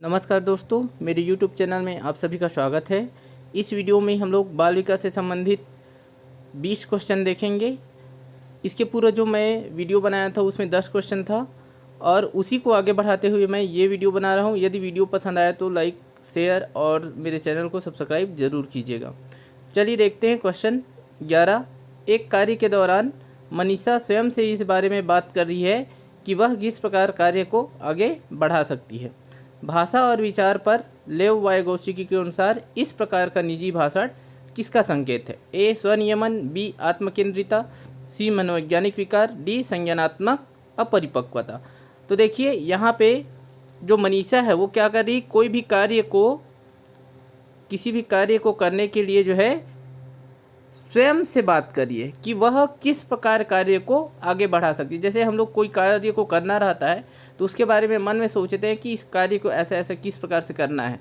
नमस्कार दोस्तों, मेरे YouTube चैनल में आप सभी का स्वागत है। इस वीडियो में हम लोग बाल विकास से संबंधित 20 क्वेश्चन देखेंगे। इसके पूरा जो मैं वीडियो बनाया था उसमें 10 क्वेश्चन था और उसी को आगे बढ़ाते हुए मैं ये वीडियो बना रहा हूँ। यदि वीडियो पसंद आया तो लाइक, शेयर और मेरे चैनल को सब्सक्राइब ज़रूर कीजिएगा। चलिए देखते हैं क्वेश्चन 11। एक कार्य के दौरान मनीषा स्वयं से इस बारे में बात कर रही है कि वह किस प्रकार कार्य को आगे बढ़ा सकती है। भाषा और विचार पर लेव वाइगोत्स्की के अनुसार इस प्रकार का निजी भाषण किसका संकेत है? ए स्वनियमन, बी आत्मकेंद्रिता, सी मनोवैज्ञानिक विकार, डी संज्ञानात्मक अपरिपक्वता। तो देखिए यहाँ पे जो मनीषा है वो क्या कर रही, किसी भी कार्य को करने के लिए जो है स्वयं से बात करिए कि वह किस प्रकार कार्य को आगे बढ़ा सकती है। जैसे हम लोग कोई कार्य को करना रहता है तो उसके बारे में मन में सोचते हैं कि इस कार्य को ऐसा ऐसा किस प्रकार से करना है,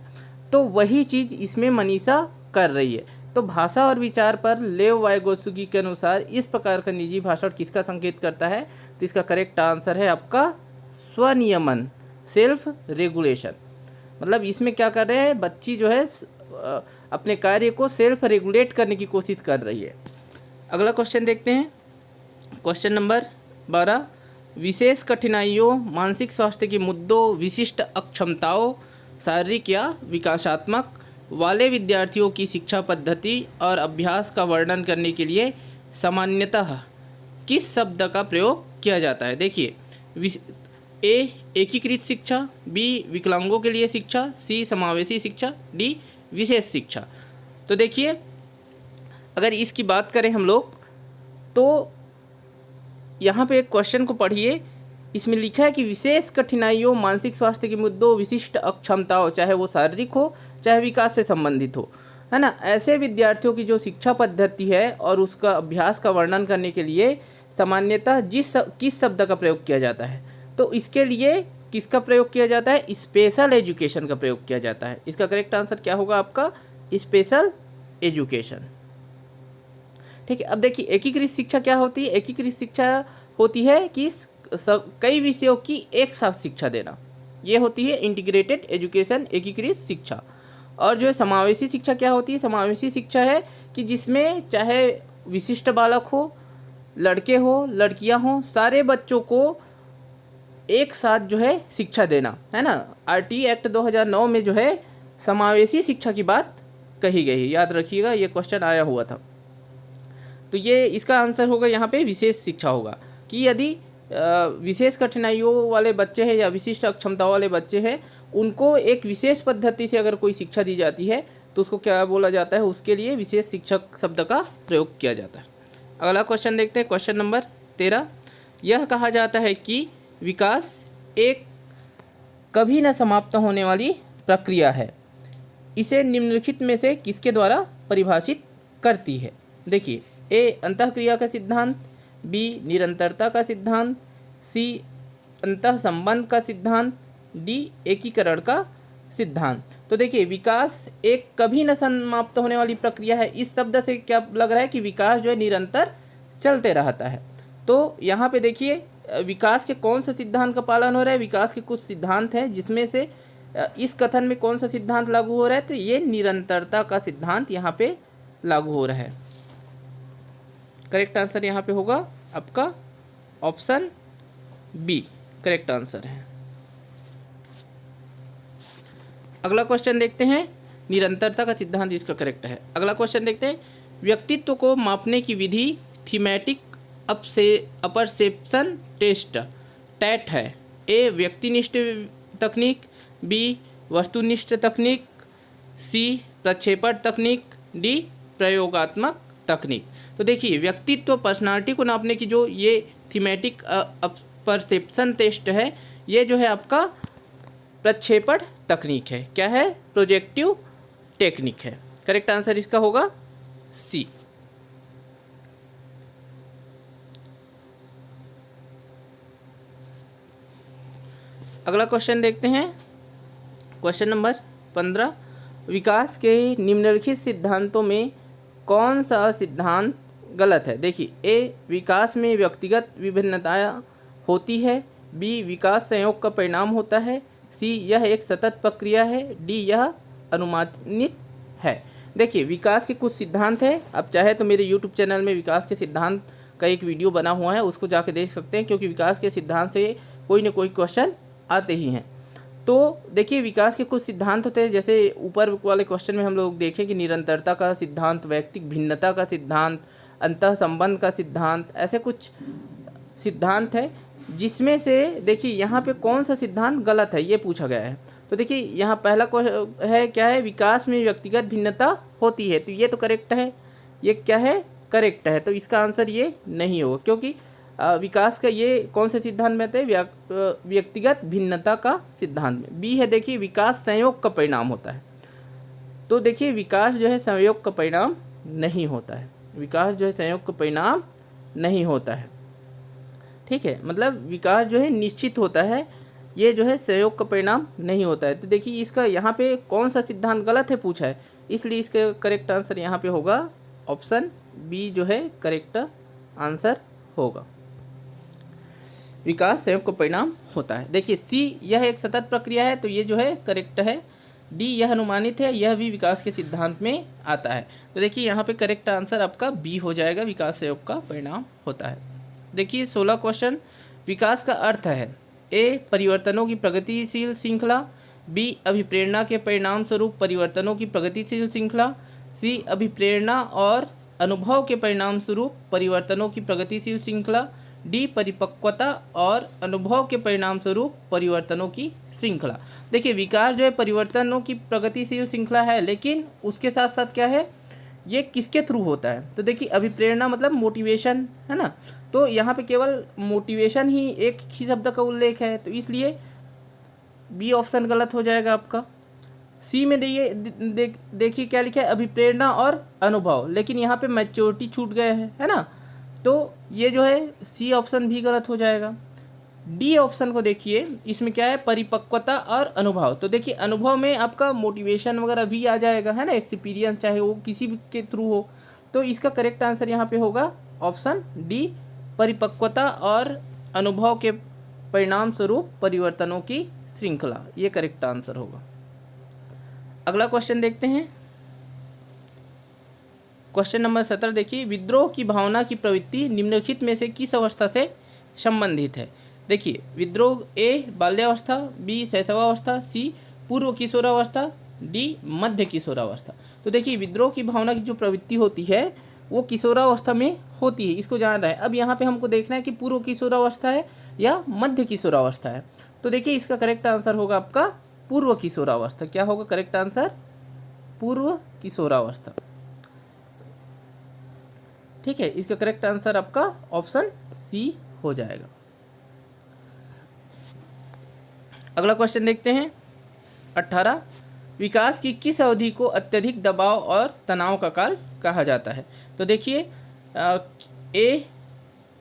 तो वही चीज़ इसमें मनीषा कर रही है। तो भाषा और विचार पर लेव वाइगोत्स्की के अनुसार इस प्रकार का निजी भाषण किसका संकेत करता है? तो इसका करेक्ट आंसर है आपका स्वनियमन, सेल्फ रेगुलेशन। मतलब इसमें क्या कर रहे हैं, बच्ची जो है अपने कार्य को सेल्फ रेगुलेट करने की कोशिश कर रही है। अगला क्वेश्चन देखते हैं, क्वेश्चन नंबर 12। विशेष कठिनाइयों, मानसिक स्वास्थ्य के मुद्दों, विशिष्ट अक्षमताओं, शारीरिक या विकासात्मक वाले विद्यार्थियों की शिक्षा पद्धति और अभ्यास का वर्णन करने के लिए सामान्यतः किस शब्द का प्रयोग किया जाता है? देखिए, ए एकीकृत शिक्षा, बी विकलांगों के लिए शिक्षा, सी समावेशी शिक्षा, डी विशेष शिक्षा। तो देखिए अगर इसकी बात करें हम लोग तो यहाँ पे एक क्वेश्चन को पढ़िए। इसमें लिखा है कि विशेष कठिनाइयों, मानसिक स्वास्थ्य के मुद्दों, विशिष्ट अक्षमताओं, चाहे वो शारीरिक हो चाहे विकास से संबंधित हो, है ना, ऐसे विद्यार्थियों की जो शिक्षा पद्धति है और उसका अभ्यास का वर्णन करने के लिए सामान्यतः किस शब्द का प्रयोग किया जाता है? तो इसके लिए किसका प्रयोग किया जाता है? स्पेशल एजुकेशन का प्रयोग किया जाता है। इसका करेक्ट आंसर क्या होगा आपका? Special education. ठीक है, अब देखिए एकीकृत शिक्षा क्या होती है? एकीकृत शिक्षा होती है कि कई विषयों की एक साथ शिक्षा देना, ये होती है इंटीग्रेटेड एजुकेशन, एकीकृत शिक्षा। और जो है समावेशी शिक्षा क्या होती है? समावेशी शिक्षा है कि जिसमें चाहे विशिष्ट बालक हो, लड़के हो, लड़कियां हो, सारे बच्चों को एक साथ जो है शिक्षा देना, है ना। आरटी एक्ट 2009 में जो है समावेशी शिक्षा की बात कही गई है, याद रखिएगा, ये क्वेश्चन आया हुआ था। तो ये इसका आंसर होगा यहाँ पे विशेष शिक्षा होगा कि यदि विशेष कठिनाइयों वाले बच्चे हैं या विशिष्ट अक्षमताओं वाले बच्चे हैं, उनको एक विशेष पद्धति से अगर कोई शिक्षा दी जाती है तो उसको क्या बोला जाता है? उसके लिए विशेष शिक्षक शब्द का प्रयोग किया जाता है। अगला क्वेश्चन देखते हैं, क्वेश्चन नंबर 13। यह कहा जाता है कि विकास एक कभी न समाप्त होने वाली प्रक्रिया है, इसे निम्नलिखित में से किसके द्वारा परिभाषित करती है? देखिए, ए अंतःक्रिया का सिद्धांत, बी निरंतरता का सिद्धांत, सी अंतः संबंध का सिद्धांत, डी एकीकरण का सिद्धांत। तो देखिए विकास एक कभी न समाप्त होने वाली प्रक्रिया है, इस शब्द से क्या लग रहा है कि विकास जो है निरंतर चलते रहता है। तो यहाँ पे देखिए विकास के कौन सा सिद्धांत का पालन हो रहा है? विकास के कुछ सिद्धांत हैं जिसमें से इस कथन में कौन सा सिद्धांत लागू हो रहा है? तो ये निरंतरता का सिद्धांत यहाँ पे लागू हो रहा है। करेक्ट आंसर यहाँ पे होगा आपका ऑप्शन बी, करेक्ट आंसर है। अगला क्वेश्चन देखते हैं, निरंतरता का सिद्धांत इसका करेक्ट है। अगला क्वेश्चन देखते हैं, व्यक्तित्व को मापने की विधि थीमेटिक अपरसेप्शन टेस्ट टैट है। ए व्यक्तिनिष्ठ तकनीक, बी वस्तुनिष्ठ तकनीक, सी प्रक्षेपण तकनीक, डी प्रयोगात्मक तकनीक। तो देखिए व्यक्तित्व, पर्सनालिटी को नापने की जो ये थीमेटिक परसेप्शन टेस्ट है, ये जो है आपका प्रक्षेपण तकनीक है। क्या है? प्रोजेक्टिव टेक्निक है। करेक्ट आंसर इसका होगा सी। अगला क्वेश्चन देखते हैं, क्वेश्चन नंबर 15। विकास के निम्नलिखित सिद्धांतों में कौन सा सिद्धांत गलत है? देखिए, ए विकास में व्यक्तिगत विभिन्नताएं होती है, बी विकास संयोग का परिणाम होता है, सी यह एक सतत प्रक्रिया है, डी यह अनुमानित है। देखिए विकास के कुछ सिद्धांत हैं, आप चाहे तो मेरे यूट्यूब चैनल में विकास के सिद्धांत का एक वीडियो बना हुआ है, उसको जाके देख सकते हैं, क्योंकि विकास के सिद्धांत से कोई ना कोई क्वेश्चन आते ही हैं। तो देखिए विकास के कुछ सिद्धांत होते हैं, जैसे ऊपर वाले क्वेश्चन में हम लोग देखें कि निरंतरता का सिद्धांत, वैयक्तिक भिन्नता का सिद्धांत, अंतः संबंध का सिद्धांत, ऐसे कुछ सिद्धांत है, जिसमें से देखिए यहाँ पे कौन सा सिद्धांत गलत है ये पूछा गया है। तो देखिए यहाँ पहला है क्या है, विकास में व्यक्तिगत भिन्नता होती है, तो ये तो करेक्ट है, ये क्या है, करेक्ट है। तो इसका आंसर ये नहीं होगा, क्योंकि विकास का ये कौन से सिद्धांत में आते हैं, व्यक्तिगत भिन्नता का सिद्धांत में। बी है देखिए विकास संयोग का परिणाम होता है, तो देखिए विकास जो है संयोग का परिणाम नहीं होता है, विकास जो है संयोग का परिणाम नहीं होता है, ठीक है। मतलब विकास जो है निश्चित होता है, ये जो है संयोग का परिणाम नहीं होता है। तो देखिए इसका यहाँ पे कौन सा सिद्धांत गलत है पूछा है, इसलिए इसका करेक्ट आंसर यहाँ पे होगा ऑप्शन बी जो है करेक्ट आंसर होगा, विकास संयोग का परिणाम होता है। देखिए सी यह एक सतत प्रक्रिया है, तो ये जो है करेक्ट है। डी यह अनुमानित है, यह भी विकास के सिद्धांत में आता है। तो देखिए यहाँ पे करेक्ट आंसर आपका बी हो जाएगा, विकास संयोग का परिणाम होता है। देखिए 16 क्वेश्चन, विकास का अर्थ है ए परिवर्तनों की प्रगतिशील श्रृंखला, बी अभिप्रेरणा के परिणाम स्वरूप परिवर्तनों की प्रगतिशील श्रृंखला, सी अभिप्रेरणा और अनुभव के परिणाम स्वरूप परिवर्तनों की प्रगतिशील श्रृंखला, डी परिपक्वता और अनुभव के परिणाम स्वरूप परिवर्तनों की श्रृंखला। देखिए विकास जो है परिवर्तनों की प्रगतिशील श्रृंखला है, लेकिन उसके साथ साथ क्या है, ये किसके थ्रू होता है, तो देखिए अभिप्रेरणा मतलब मोटिवेशन है ना, तो यहाँ पे केवल मोटिवेशन ही एक ही शब्द का उल्लेख है, तो इसलिए बी ऑप्शन गलत हो जाएगा आपका। सी में देखिए क्या लिखा है, अभिप्रेरणा और अनुभव, लेकिन यहाँ पे मैच्योरिटी छूट गए हैं, है ना, तो ये जो है सी ऑप्शन भी गलत हो जाएगा। डी ऑप्शन को देखिए, इसमें क्या है, परिपक्वता और अनुभव, तो देखिए अनुभव में आपका मोटिवेशन वगैरह भी आ जाएगा, है ना, एक्सपीरियंस चाहे वो किसी के थ्रू हो, तो इसका करेक्ट आंसर यहाँ पे होगा ऑप्शन डी, परिपक्वता और अनुभव के परिणाम स्वरूप परिवर्तनों की श्रृंखला, ये करेक्ट आंसर होगा। अगला क्वेश्चन देखते हैं, क्वेश्चन नंबर 17 देखिए, विद्रोह की भावना की प्रवृत्ति निम्नलिखित में से किस अवस्था से संबंधित है। देखिए विद्रोह ए बाल्यावस्था, बी शैशवावस्था, सी पूर्व किशोरावस्था, डी मध्य किशोरावस्था। तो देखिए विद्रोह की भावना की जो प्रवृत्ति होती है वो किशोरावस्था में होती है, इसको जान रहा है। अब यहाँ पे हमको देखना है कि पूर्व किशोरावस्था है या मध्य किशोरावस्था है। तो देखिए इसका करेक्ट आंसर होगा आपका पूर्व किशोरावस्था। क्या होगा करेक्ट आंसर, पूर्व किशोरावस्था, ठीक है। इसका करेक्ट आंसर आपका ऑप्शन सी हो जाएगा। अगला क्वेश्चन देखते हैं 18, विकास की किस अवधि को अत्यधिक दबाव और तनाव का काल कहा जाता है। तो देखिए ए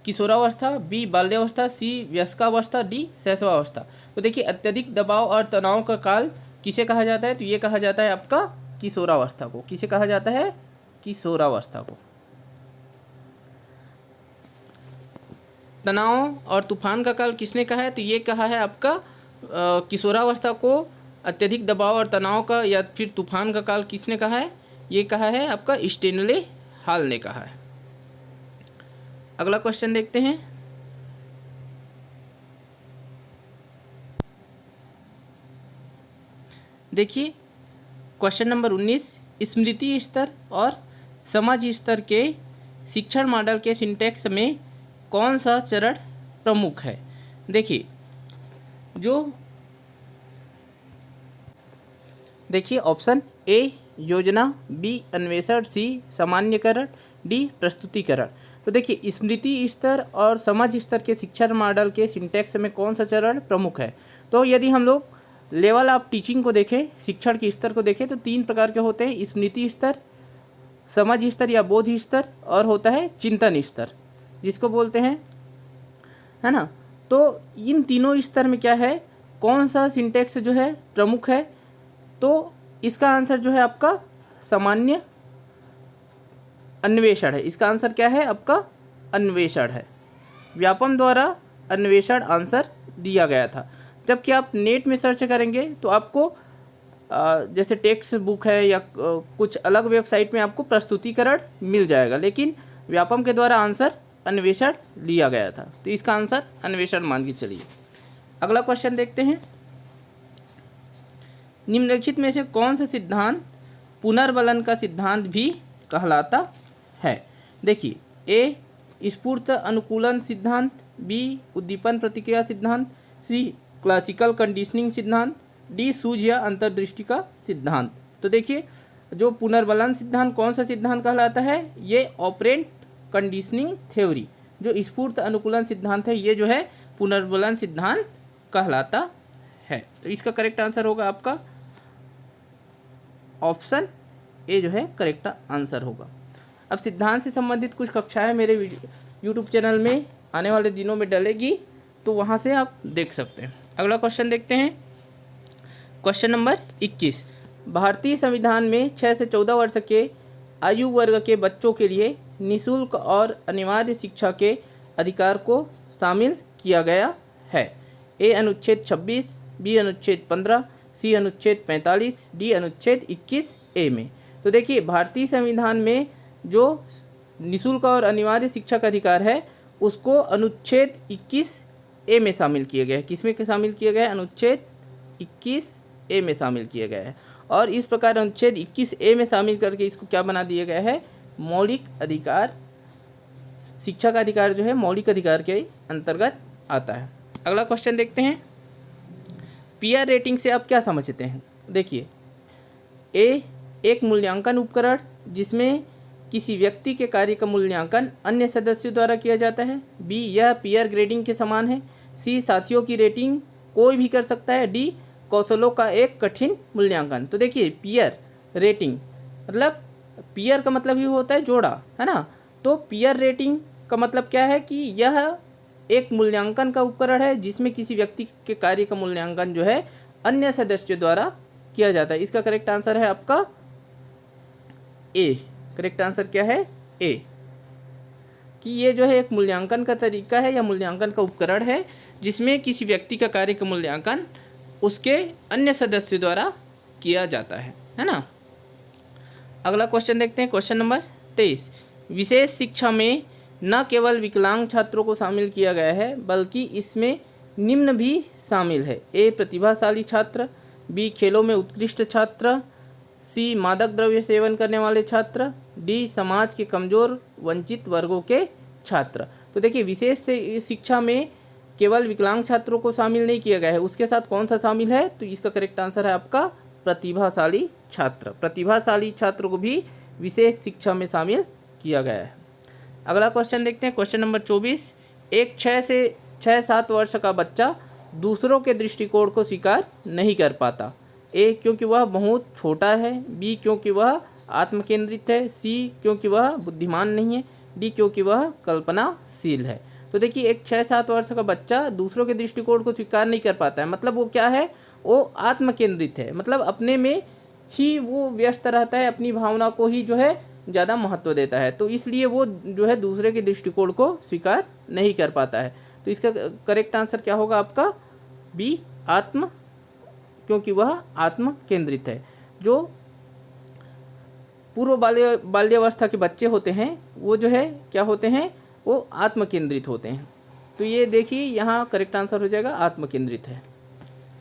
किशोरावस्था, बी बाल्यावस्था, सी वयस्कावस्था, डी शैशवावस्था। तो देखिए अत्यधिक दबाव और तनाव का काल किसे कहा जाता है, तो ये कहा जाता है आपका किशोरावस्था को। किसे कहा जाता है, किशोरावस्था को। तनाव और तूफान का काल किसने कहा है, तो ये कहा है आपका किशोरावस्था को अत्यधिक दबाव और तनाव का या फिर तूफान का काल किसने कहा है, ये कहा है आपका स्टेनले हॉल ने कहा है। अगला क्वेश्चन देखते हैं, देखिए क्वेश्चन नंबर 19, स्मृति स्तर और समझ स्तर के शिक्षण मॉडल के सिंटैक्स में कौन सा चरण प्रमुख है। देखिए ऑप्शन ए योजना, बी अन्वेषण, सी सामान्यकरण, डी प्रस्तुतिकरण। तो देखिए स्मृति स्तर और समझ स्तर के शिक्षण मॉडल के सिंटैक्स में कौन सा चरण प्रमुख है। तो यदि हम लोग लेवल ऑफ टीचिंग को देखें, शिक्षण के स्तर को देखें, तो 3 प्रकार के होते हैं, स्मृति स्तर, समझ स्तर या बोध स्तर, और होता है चिंतन स्तर जिसको बोलते हैं, है ना। तो इन तीनों स्तर में क्या है, कौन सा सिंटैक्स जो है प्रमुख है, तो इसका आंसर जो है आपका सामान्य अन्वेषण है। इसका आंसर क्या है आपका अन्वेषण है। व्यापम द्वारा अन्वेषण आंसर दिया गया था। जबकि आप नेट में सर्च करेंगे तो आपको जैसे टेक्स्ट बुक है या कुछ अलग वेबसाइट में आपको प्रस्तुतिकरण मिल जाएगा, लेकिन व्यापम के द्वारा आंसर अन्वेषण लिया गया था, तो इसका आंसर अन्वेषण मान के चलिए। अगला क्वेश्चन देखते हैं, निम्नलिखित में से कौन सा सिद्धांत पुनर्बलन का सिद्धांत भी कहलाता है? देखिए, ए स्फूर्त अनुकूलन सिद्धांत, बी उद्दीपन प्रतिक्रिया सिद्धांत, सी क्लासिकल कंडीशनिंग सिद्धांत, डी सूझ या अंतर्दृष्टि का सिद्धांत। तो देखिए, जो पुनर्बलन सिद्धांत कौन सा सिद्धांत कहलाता है? ये ऑपरेंट कंडीशनिंग थ्योरी, जो स्फूर्त अनुकूलन सिद्धांत है, ये जो है पुनर्बलन सिद्धांत कहलाता है। तो इसका करेक्ट आंसर होगा आपका ऑप्शन ए जो है करेक्ट आंसर होगा। अब सिद्धांत से संबंधित कुछ कक्षाएं मेरे यूट्यूब चैनल में आने वाले दिनों में डलेगी, तो वहां से आप देख सकते हैं। अगला क्वेश्चन देखते हैं, क्वेश्चन नंबर 21। भारतीय संविधान में 6 से 14 वर्ष के आयु वर्ग के बच्चों के लिए निःशुल्क और अनिवार्य शिक्षा के अधिकार को शामिल किया गया है। ए अनुच्छेद 26, बी अनुच्छेद 15, सी अनुच्छेद 45, डी अनुच्छेद 21A में। तो देखिए, भारतीय संविधान में जो निःशुल्क और अनिवार्य शिक्षा का अधिकार है उसको अनुच्छेद 21A में शामिल किया गया है। किसमें शामिल किया गया है? अनुच्छेद 21A में शामिल किया गया है। और इस प्रकार अनुच्छेद 21A में शामिल करके इसको क्या बना दिया गया है? मौलिक अधिकार, शिक्षा का अधिकार जो है मौलिक अधिकार के अंतर्गत आता है। अगला क्वेश्चन देखते हैं, पीआर रेटिंग से आप क्या समझते हैं? देखिए, ए एक मूल्यांकन उपकरण जिसमें किसी व्यक्ति के कार्य का मूल्यांकन अन्य सदस्यों द्वारा किया जाता है, बी यह पीआर ग्रेडिंग के समान है, सी साथियों की रेटिंग कोई भी कर सकता है, डी कौशलों का एक कठिन मूल्यांकन। तो देखिए, पीआर रेटिंग मतलब पीआर का मतलब ही होता है जोड़ा, है ना। तो पीआर रेटिंग का मतलब क्या है कि यह एक मूल्यांकन का उपकरण है जिसमें किसी व्यक्ति के कार्य का मूल्यांकन जो है अन्य सदस्यों द्वारा किया जाता है। इसका करेक्ट आंसर है आपका ए। करेक्ट आंसर क्या है? ए, कि ये जो है एक मूल्यांकन का तरीका है या मूल्यांकन का उपकरण है जिसमें किसी व्यक्ति का कार्य का मूल्यांकन उसके अन्य सदस्यों द्वारा किया जाता है ना। अगला क्वेश्चन देखते हैं, क्वेश्चन नंबर 23। विशेष शिक्षा में न केवल विकलांग छात्रों को शामिल किया गया है बल्कि इसमें निम्न भी शामिल है। ए प्रतिभाशाली छात्र, बी खेलों में उत्कृष्ट छात्र, सी मादक द्रव्य सेवन करने वाले छात्र, डी समाज के कमजोर वंचित वर्गों के छात्र। तो देखिए, विशेष शिक्षा में केवल विकलांग छात्रों को शामिल नहीं किया गया है, उसके साथ कौन सा शामिल है? तो इसका करेक्ट आंसर है आपका प्रतिभाशाली छात्र। प्रतिभाशाली छात्र को भी विशेष शिक्षा में शामिल किया गया है। अगला क्वेश्चन देखते हैं, क्वेश्चन नंबर 24। एक 6 से 6-7 वर्ष का बच्चा दूसरों के दृष्टिकोण को स्वीकार नहीं कर पाता। ए क्योंकि वह बहुत छोटा है, बी क्योंकि वह आत्मकेंद्रित है, सी क्योंकि वह बुद्धिमान नहीं है, डी क्योंकि वह कल्पनाशील है। तो देखिए, एक 6-7 वर्ष का बच्चा दूसरों के दृष्टिकोण को स्वीकार नहीं कर पाता है, मतलब वो क्या है? वो आत्मकेंद्रित है, मतलब अपने में ही वो व्यस्त रहता है, अपनी भावना को ही जो है ज़्यादा महत्व देता है, तो इसलिए वो जो है दूसरे के दृष्टिकोण को स्वीकार नहीं कर पाता है। तो इसका करेक्ट आंसर क्या होगा आपका? बी क्योंकि वह आत्म केंद्रित है। जो पूर्व बाल्यावस्था के बच्चे होते हैं वो जो है क्या होते हैं? वो आत्म केंद्रित होते हैं। तो ये देखिए, यहाँ करेक्ट आंसर हो जाएगा आत्म केंद्रित है।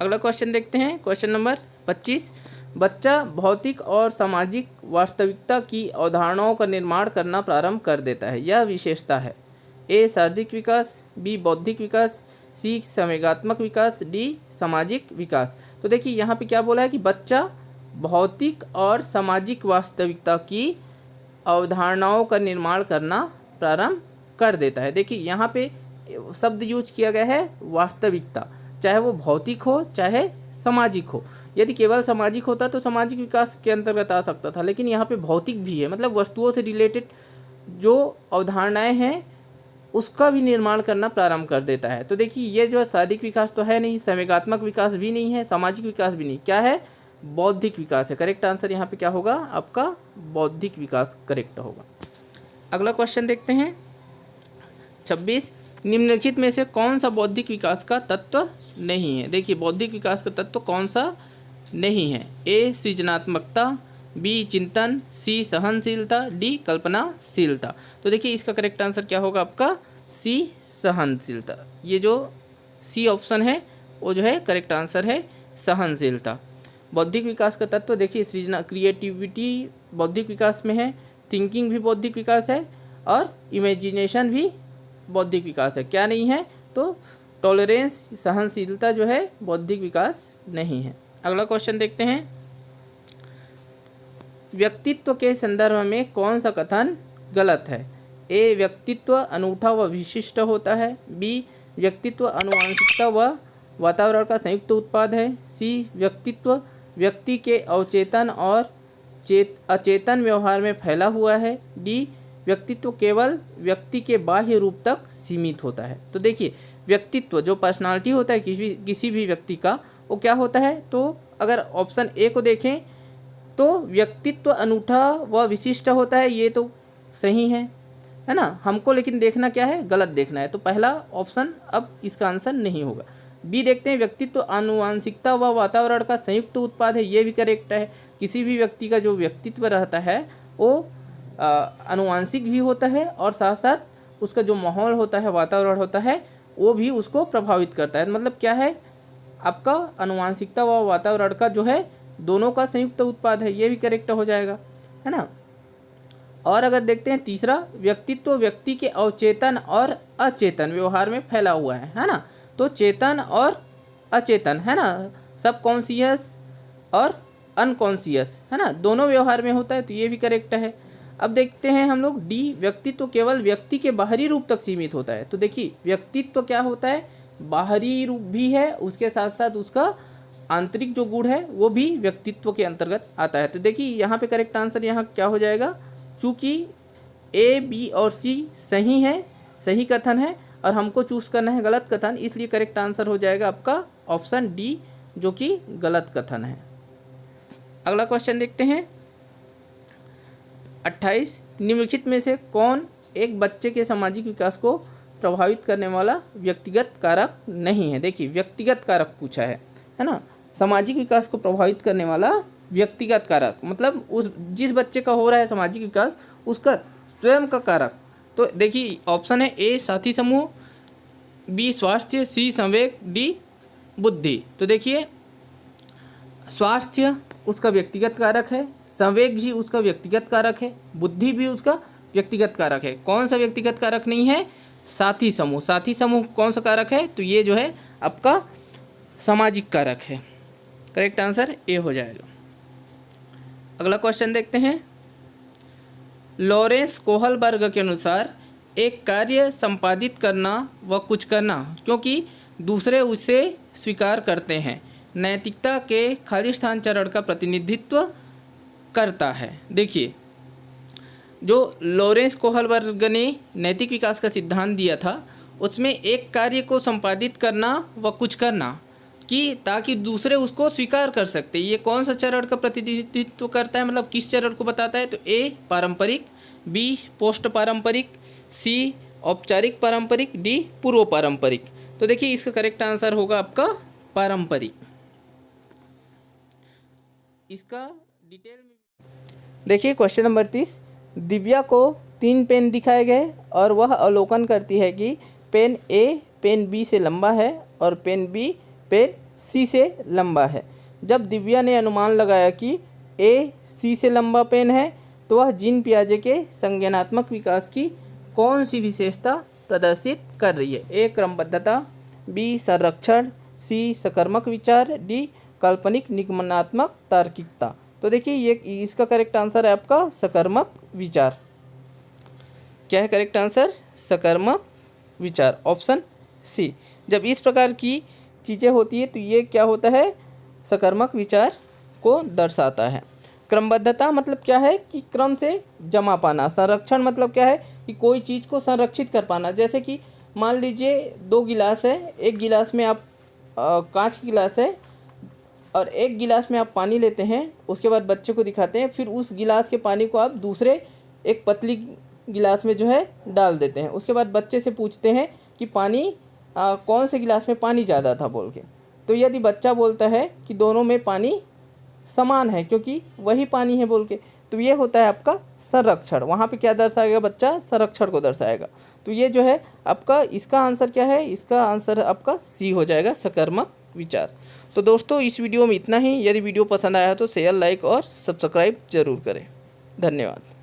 अगला क्वेश्चन देखते हैं, क्वेश्चन नंबर 25। बच्चा भौतिक और सामाजिक वास्तविकता की अवधारणाओं का निर्माण करना प्रारंभ कर देता है, यह विशेषता है। ए शारीरिक विकास, बी बौद्धिक विकास, सी संवेगात्मक विकास, डी सामाजिक विकास। तो देखिए, यहाँ पे क्या बोला है कि बच्चा भौतिक और सामाजिक वास्तविकता की अवधारणाओं का निर्माण करना प्रारंभ कर देता है। देखिए, यहाँ पे शब्द यूज किया गया है वास्तविकता, चाहे वो भौतिक हो चाहे सामाजिक हो। यदि केवल सामाजिक होता तो सामाजिक विकास के अंतर्गत आ सकता था, लेकिन यहाँ पे भौतिक भी है, मतलब वस्तुओं से रिलेटेड जो अवधारणाएं हैं उसका भी निर्माण करना प्रारंभ कर देता है। तो देखिए, ये जो शारीरिक विकास तो है नहीं, संवेगात्मक विकास भी नहीं है, सामाजिक विकास भी नहीं, क्या है? बौद्धिक विकास है। करेक्ट आंसर यहाँ पे क्या होगा आपका? बौद्धिक विकास करेक्ट होगा। अगला क्वेश्चन देखते हैं, 26। निम्नलिखित में से कौन सा बौद्धिक विकास का तत्व नहीं है? देखिए बौद्धिक विकास का तत्व कौन सा नहीं है? ए सृजनात्मकता, बी चिंतन, सी सहनशीलता, डी कल्पनाशीलता। तो देखिए इसका करेक्ट आंसर क्या होगा आपका? सी सहनशीलता। ये जो सी ऑप्शन है वो जो है करेक्ट आंसर है, सहनशीलता। बौद्धिक विकास का तत्व देखिए सृजना, क्रिएटिविटी बौद्धिक विकास में है, थिंकिंग भी बौद्धिक विकास है और इमेजिनेशन भी बौद्धिक विकास है। क्या नहीं है? तो टॉलरेंस, सहनशीलता जो है बौद्धिक विकास नहीं है। अगला क्वेश्चन देखते हैं। व्यक्तित्व के संदर्भ में कौन सा कथन गलत है? ए व्यक्तित्व अनूठा व विशिष्ट होता है, बी व्यक्तित्व आनुवंशिकता व वातावरण का संयुक्त उत्पाद है, सी व्यक्तित्व व्यक्ति के अवचेतन और अचेतन व्यवहार में फैला हुआ है, डी व्यक्तित्व केवल व्यक्ति के बाह्य रूप तक सीमित होता है। तो देखिए व्यक्तित्व जो पर्सनालिटी होता है किसी भी व्यक्ति का, वो क्या होता है? तो अगर ऑप्शन ए को देखें तो व्यक्तित्व अनूठा व विशिष्ट होता है, ये तो सही है ना। हमको लेकिन देखना क्या है? गलत देखना है। तो पहला ऑप्शन अब इसका आंसर नहीं होगा। बी देखते हैं, व्यक्तित्व आनुवंशिकता व वातावरण का संयुक्त उत्पाद है, ये भी करेक्ट है। किसी भी व्यक्ति का जो व्यक्तित्व रहता है वो आनुवंशिक भी होता है और साथ साथ उसका जो माहौल होता है, वातावरण होता है, वो भी उसको प्रभावित करता है। मतलब क्या है? आपका आनुवंशिकता व वातावरण का जो है दोनों का संयुक्त उत्पाद है, ये भी करेक्ट हो जाएगा, है ना। और अगर देखते हैं तीसरा, व्यक्तित्व व्यक्ति के अवचेतन और अचेतन व्यवहार में फैला हुआ है ना। तो चेतन और अचेतन, है ना, सब कॉन्शियस और अनकॉन्शियस, है ना, दोनों व्यवहार में होता है, तो ये भी करेक्ट है। अब देखते हैं हम लोग डी, व्यक्तित्व केवल व्यक्ति के बाहरी रूप तक सीमित होता है। तो देखिए व्यक्तित्व क्या होता है? बाहरी रूप भी है, उसके साथ साथ उसका आंतरिक जो गुण है वो भी व्यक्तित्व के अंतर्गत आता है। तो देखिए यहाँ पे करेक्ट आंसर यहाँ क्या हो जाएगा? चूँकि ए, बी और सी सही है, सही कथन है और हमको चूज़ करना है गलत कथन, इसलिए करेक्ट आंसर हो जाएगा आपका ऑप्शन डी, जो कि गलत कथन है। अगला क्वेश्चन देखते हैं 28, निम्नलिखित में से कौन एक बच्चे के सामाजिक विकास को प्रभावित करने वाला व्यक्तिगत कारक नहीं है? देखिए व्यक्तिगत कारक पूछा है ना। सामाजिक विकास को प्रभावित करने वाला व्यक्तिगत कारक मतलब उस जिस बच्चे का हो रहा है सामाजिक विकास उसका स्वयं का कारक। तो देखिए ऑप्शन है ए साथी समूह, बी स्वास्थ्य, सी संवेग, डी बुद्धि। तो देखिए स्वास्थ्य उसका व्यक्तिगत कारक है, संवेग भी उसका व्यक्तिगत कारक है, बुद्धि भी उसका व्यक्तिगत कारक है। कौन सा व्यक्तिगत कारक नहीं है? साथी समूह। साथी समूह कौन सा कारक है? तो ये जो है आपका सामाजिक कारक है। करेक्ट आंसर ए हो जाएगा। अगला क्वेश्चन देखते हैं। लॉरेंस कोहलबर्ग के अनुसार एक कार्य संपादित करना व कुछ करना क्योंकि दूसरे उसे स्वीकार करते हैं नैतिकता के खालिस्तान चरण का प्रतिनिधित्व करता है। देखिए जो लॉरेंस कोहलबर्ग ने नैतिक विकास का सिद्धांत दिया था उसमें एक कार्य को संपादित करना व कुछ करना कि ताकि दूसरे उसको स्वीकार कर सकते। ये कौन सा चरण का प्रतिनिधित्व करता है, मतलब किस चरण को बताता है? तो ए पारंपरिक, बी पोस्ट पारंपरिक, सी औपचारिक पारंपरिक, डी पूर्व पारंपरिक। तो देखिए इसका करेक्ट आंसर होगा आपका पारंपरिक। इसका डिटेल में देखिए क्वेश्चन नंबर 30। दिव्या को 3 पेन दिखाए गए और वह अवलोकन करती है कि पेन ए पेन बी से लंबा है और पेन बी पेन सी से लंबा है। जब दिव्या ने अनुमान लगाया कि ए सी से लंबा पेन है तो वह जीन पियाजे के संज्ञानात्मक विकास की कौन सी विशेषता प्रदर्शित कर रही है? ए क्रमबद्धता, बी संरक्षण, सी सकर्मक विचार, डी काल्पनिक निगमनात्मक तार्किकता। तो देखिए ये इसका करेक्ट आंसर है आपका सकर्मक विचार। क्या है करेक्ट आंसर? सकर्मक विचार, ऑप्शन सी। जब इस प्रकार की चीज़ें होती है तो ये क्या होता है? सकर्मक विचार को दर्शाता है। क्रमबद्धता मतलब क्या है कि क्रम से जमा पाना। संरक्षण मतलब क्या है कि कोई चीज़ को संरक्षित कर पाना। जैसे कि मान लीजिए 2 गिलास है, एक गिलास में आप कांच की गिलास है और एक गिलास में आप पानी लेते हैं, उसके बाद बच्चे को दिखाते हैं, फिर उस गिलास के पानी को आप दूसरे एक पतली गिलास में जो है डाल देते हैं। उसके बाद बच्चे से पूछते हैं कि पानी कौन से गिलास में पानी ज़्यादा था बोल के। तो यदि बच्चा बोलता है कि दोनों में पानी समान है क्योंकि वही पानी है बोल के, तो ये होता है आपका संरक्षण। वहाँ पे क्या दर्शाएगा बच्चा? संरक्षण को दर्शाएगा। तो ये जो है आपका, इसका आंसर क्या है? इसका आंसर आपका सी हो जाएगा, सकारात्मक विचार। तो दोस्तों इस वीडियो में इतना ही। यदि वीडियो पसंद आया तो शेयर, लाइक और सब्सक्राइब जरूर करें। धन्यवाद।